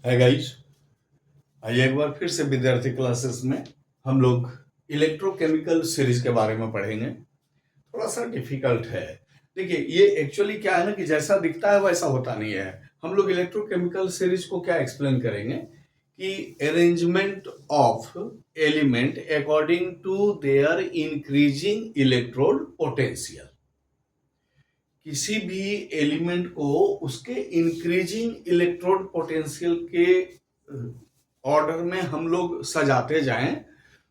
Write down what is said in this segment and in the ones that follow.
है गाइस। आइए एक बार फिर से विद्यार्थी क्लासेस में हम लोग इलेक्ट्रोकेमिकल सीरीज के बारे में पढ़ेंगे। थोड़ा सा डिफिकल्ट है। देखिए, ये एक्चुअली क्या है ना कि जैसा दिखता है वैसा होता नहीं है। हम लोग इलेक्ट्रोकेमिकल सीरीज को क्या एक्सप्लेन करेंगे कि arrangement of element according to their increasing electrode potential. किसी भी एलिमेंट को उसके इंक्रीजिंग इलेक्ट्रोड पोटेंशियल के ऑर्डर में हम लोग सजाते जाएं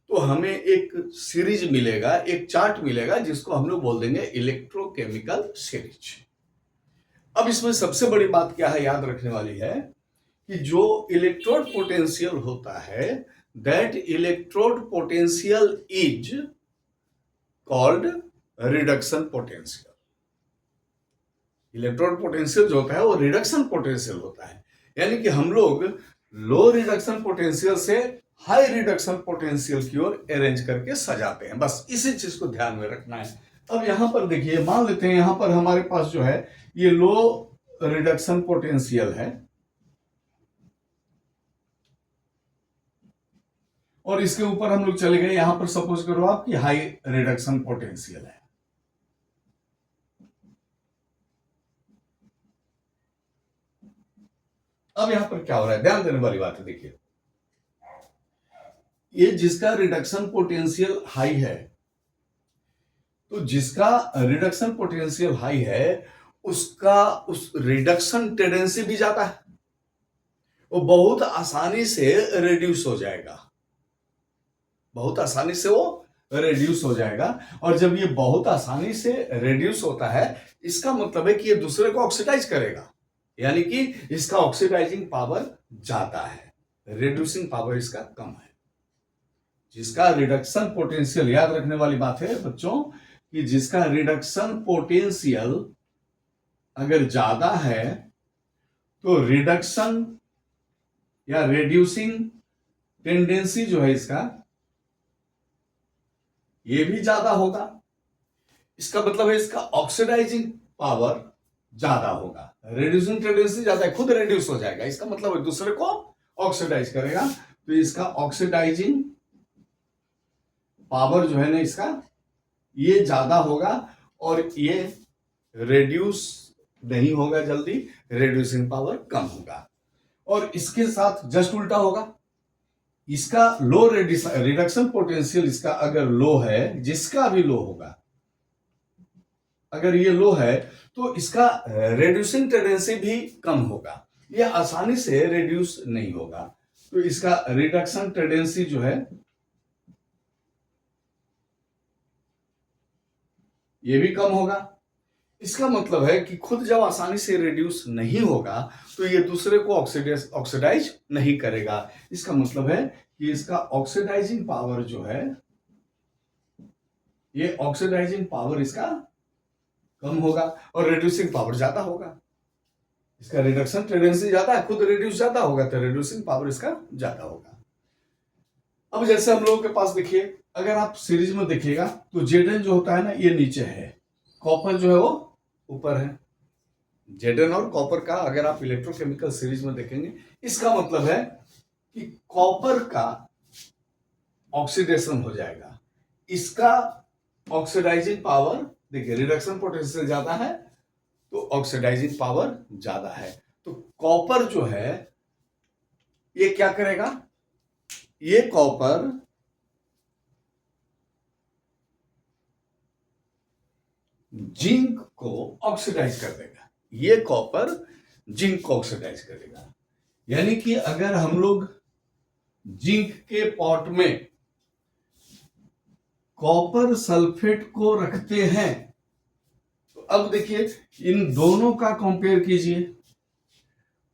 तो हमें एक सीरीज मिलेगा, एक चार्ट मिलेगा जिसको हम लोग बोल देंगे इलेक्ट्रोकेमिकल सीरीज। अब इसमें सबसे बड़ी बात क्या है याद रखने वाली है कि जो इलेक्ट्रोड पोटेंशियल होता है that electrode potential is called reduction potential. Electrode potential जो होता है वो रिडक्शन पोटेंशियल होता है, यानी कि हम लोग लो रिडक्शन पोटेंशियल से हाई रिडक्शन पोटेंशियल की ओर अरेंज करके सजाते हैं। बस इसी चीज को ध्यान में रखना है। अब यहां पर देखिए, मान लेते हैं यहां पर हमारे पास जो है ये लो रिडक्शन पोटेंशियल है और इसके ऊपर हम लोग चले गए, यहां पर सपोज करो आपकी हाई रिडक्शन पोटेंशियल है। अब यहां पर क्या हो रहा है, ध्यान देने वाली बात है। देखिए, ये जिसका रिडक्शन पोटेंशियल हाई है, तो जिसका रिडक्शन पोटेंशियल हाई है उसका उस रिडक्शन टेंडेंसी भी जाता है, वो बहुत आसानी से रिड्यूस हो जाएगा, बहुत आसानी से वो रिड्यूस हो जाएगा। और जब ये बहुत आसानी से रिड्यूस होता है इसका मतलब है कि ये दूसरे को ऑक्सीडाइज करेगा, यानी कि इसका ऑक्सीडाइजिंग पावर ज्यादा है, रिड्यूसिंग पावर इसका कम है। जिसका रिडक्शन पोटेंशियल, याद रखने वाली बात है बच्चों कि जिसका रिडक्शन पोटेंशियल अगर ज्यादा है तो रिडक्शन या रिड्यूसिंग टेंडेंसी जो है इसका ये भी ज्यादा होगा। इसका मतलब है इसका ऑक्सीडाइजिंग पावर ज्यादा होगा, रिड्यूसिंग टेंडेंसी ज्यादा है, खुद रिड्यूस हो जाएगा, इसका मतलब है दूसरे को ऑक्सीडाइज करेगा, तो इसका ऑक्सीडाइजिंग पावर जो है ना इसका ये ज्यादा होगा और ये रिड्यूस नहीं होगा जल्दी, रिड्यूसिंग पावर कम होगा। और इसके साथ जस्ट उल्टा होगा, इसका लो रिडक्शन पोटेंशियल इसका अगर लो है, जिसका भी लो होगा, अगर ये लो है तो इसका रिड्यूसिंग टेंडेंसी भी कम होगा, ये आसानी से रिड्यूस नहीं होगा, तो इसका रिडक्शन टेंडेंसी जो है ये भी कम होगा। इसका मतलब है कि खुद जब आसानी से रिड्यूस नहीं होगा तो ये दूसरे को ऑक्सीडाइज नहीं करेगा। इसका मतलब है कि इसका ऑक्सीडाइजिंग पावर जो है, ये ऑक्सीडाइजिंग पावर इसका कम होगा और रिड्यूसिंग पावर ज्यादा होगा। इसका रिडक्शन टेंडेंसी ज्यादा है, खुद रिड्यूस ज्यादा होगा तो रिड्यूसिंग पावर इसका ज्यादा होगा। अब जैसे हम लोगों के पास देखिए, अगर आप सीरीज में देखिएगा तो जेडन जो होता है ना ये नीचे है, कॉपर जो है वो ऊपर है। जेडन और कॉपर का अगर आप इलेक्ट्रोकेमिकल सीरीज में देखेंगे, इसका मतलब है कि कॉपर का ऑक्सीडेशन हो जाएगा, इसका ऑक्सीडाइजिंग पावर, देखिए रिडक्शन पोटेंशियल ज्यादा है तो ऑक्सीडाइजिंग पावर ज्यादा है, तो कॉपर जो है ये क्या करेगा, ये कॉपर जिंक को ऑक्सीडाइज कर देगा, ये कॉपर जिंक को ऑक्सीडाइज करेगा। यानी कि अगर हम लोग जिंक के पॉट में कॉपर सल्फेट को रखते हैं तो अब देखिए इन दोनों का कंपेयर कीजिए।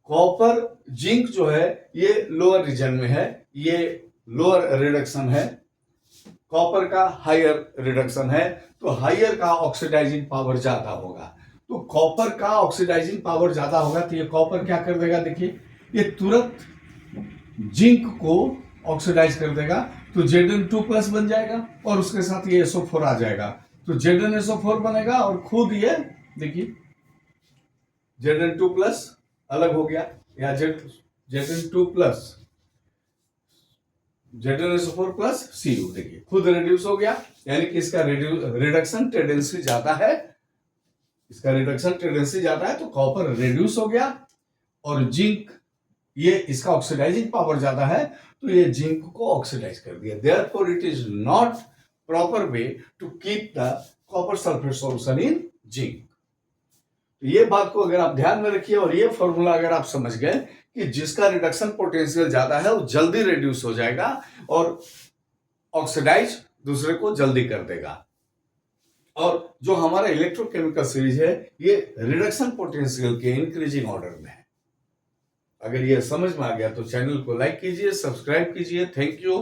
कॉपर जिंक जो है ये लोअर रीजन में है, ये लोअर रिडक्शन है, कॉपर का हायर रिडक्शन है, तो हायर का ऑक्सीडाइजिंग पावर ज्यादा होगा। तो कॉपर का ऑक्सीडाइजिंग पावर ज्यादा होगा तो ये कॉपर क्या कर देगा, देखिए ये तुरंत जिंक को ऑक्सीडाइज कर देगा, तो Zn2+ बन जाएगा और उसके साथ ये SO4 आ जाएगा, तो ZnSO4 बनेगा और खुद ये देखिए Zn2+ अलग हो गया, या Z Zn2 plus ZnSO4 plus Cu, देखिए खुद रिड्यूस हो गया, यानी कि इसका रिडक्शन टेंडेंसी ज्यादा है, इसका रिडक्शन टेंडेंसी ज्यादा है तो कॉपर रिड्यूस हो गया, और जिंक ये इसका ऑक्सीडाइजिंग पावर ज्यादा है तो ये जिंक को ऑक्सीडाइज कर दिया। Therefore it is not proper way to keep the copper sulphate solution in zinc. तो ये बात को अगर आप ध्यान में रखिए और ये फॉर्मूला अगर आप समझ गए कि जिसका रिडक्शन पोटेंशियल ज्यादा है वो जल्दी रिड्यूस हो जाएगा और ऑक्सीडाइज दूसरे को जल्दी कर देगा। और जो हमारा इलेक्ट्रोकेमिकल सीरीज है ये रिडक्शन पोटेंशियल के इंक्रीजिंग ऑर्डर में है। अगर ये समझ में आ गया तो चैनल को लाइक कीजिए, सब्सक्राइब कीजिए। Thank you.